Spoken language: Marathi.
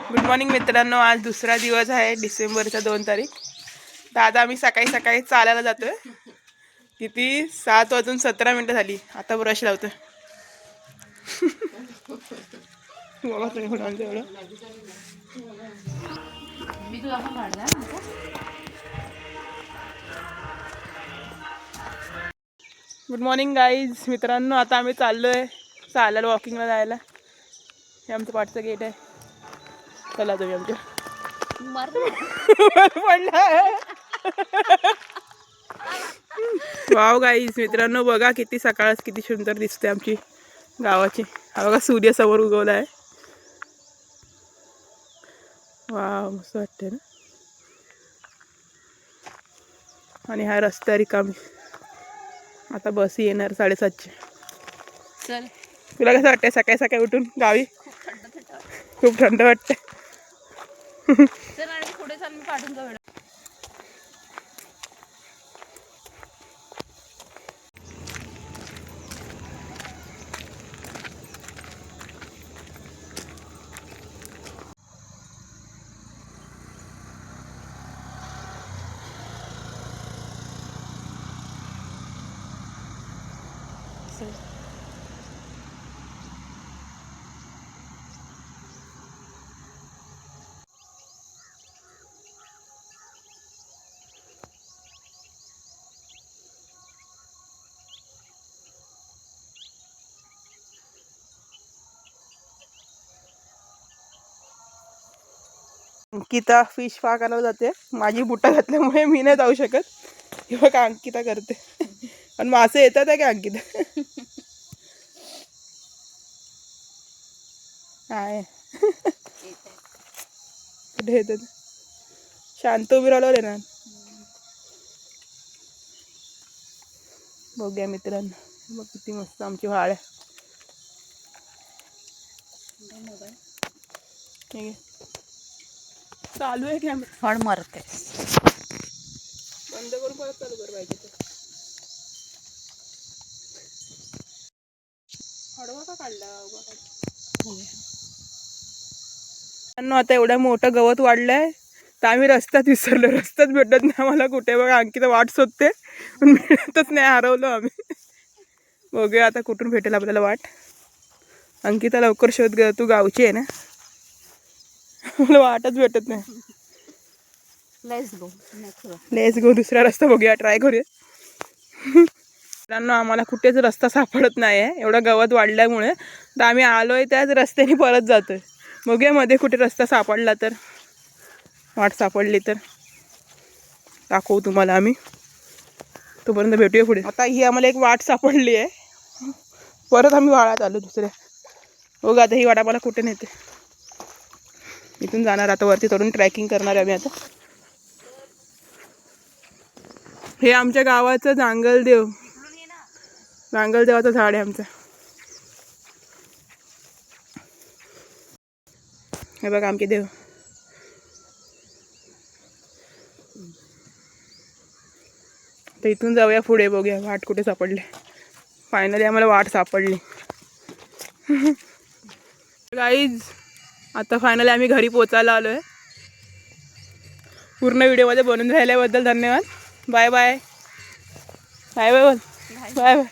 गुड मॉर्निंग मित्रांनो, आज दुसरा दिवस आहे डिसेंबरचा 2 तारीख. तर आता आम्ही सकाळी सकाळी चालायला जातोय. किती 7:17 झाली. आता ब्रश लावतोय. गुड मॉर्निंग गाईज मित्रांनो, आता आम्ही चाललोय चालायला, वॉकिंगला जायला. हे आमचं पाठचं गेट आहे. चला तुम्ही आमच्या वाव गाईज मित्रांनो, बघा किती सकाळच किती सुंदर दिसते आमची गावाची. हा बघा सूर्य समोर उगवला आहे. वाव मस्त वाटते ना. आणि हा रस्ता रिकामी. आता बस येणार 7:30ची. चल, तुला कसं वाटतंय सकाळी सकाळी उठून गावी? खूप थंड वाटते. पुढे चाल, मी पाठवून जाऊ. अंकिता फिश पाकायला जाते. माझी बुटा घातल्यामुळे मी नाही जाऊ शकत. हे बघा अंकिता करते. पण मासे येतात आहे का अंकिता? काय कुठे येतात? शांत उभी राहिलो ना. बघूया मित्रांनो, बघ किती मस्त आमची व्हाळ आहे. ठीक आहे, चालू आहे कॅमेरा. फळ मारते, बंद करून परत चालू कर पाहिजे तर. हडवा का काढला? आता एवढं मोठं गवत वाढलंय तर आम्ही रस्त्यात विसरलो. रस्त्यात भेटत नाही आम्हाला कुठे. बघा अंकिता वाट शोधते पण मिळतच नाही, हरवलो आम्ही. बघूया आता कुठून भेटेल आपल्याला वाट. अंकिता लवकर शोध ग, तू गावची आहे ना. मला वाटच भेटत नाही. लेट्स गो दुसरा रस्ता बघूया, ट्राय करूया. मित्रांनो, आम्हाला कुठेच रस्ता सापडत नाही आहे एवढा गवत वाढल्यामुळे. तर आम्ही आलोय त्याच रस्त्याने परत जातोय. बघूया मध्ये कुठे रस्ता सापडला तर, वाट सापडली तर दाखवू तुम्हाला आम्ही. तोपर्यंत भेटूया पुढे. आता ही आम्हाला एक वाट सापडली आहे. परत आम्ही वाळात आलो दुसऱ्या. बघा आता ही वाट आम्हाला कुठे नेते. इथून जाणार आता वरती चढून ट्रॅकिंग करणार आहे आम्ही आता. हे आमच्या गावाचं जांगलदेव. जांगलदेवाचं झाड आहे आमचं. हे बघा आमचे देव. तर इथून जाऊया पुढे, बघूया वाट कुठे सापडली. फायनली आम्हाला वाट सापडली. गाईज आता फायनली आम्ही घरी पोचायला आलो आहे. पूर्ण व्हिडिओमध्ये बनवून राहिल्याबद्दल धन्यवाद. Bye bye. बाय बाय बोल. Bye bye.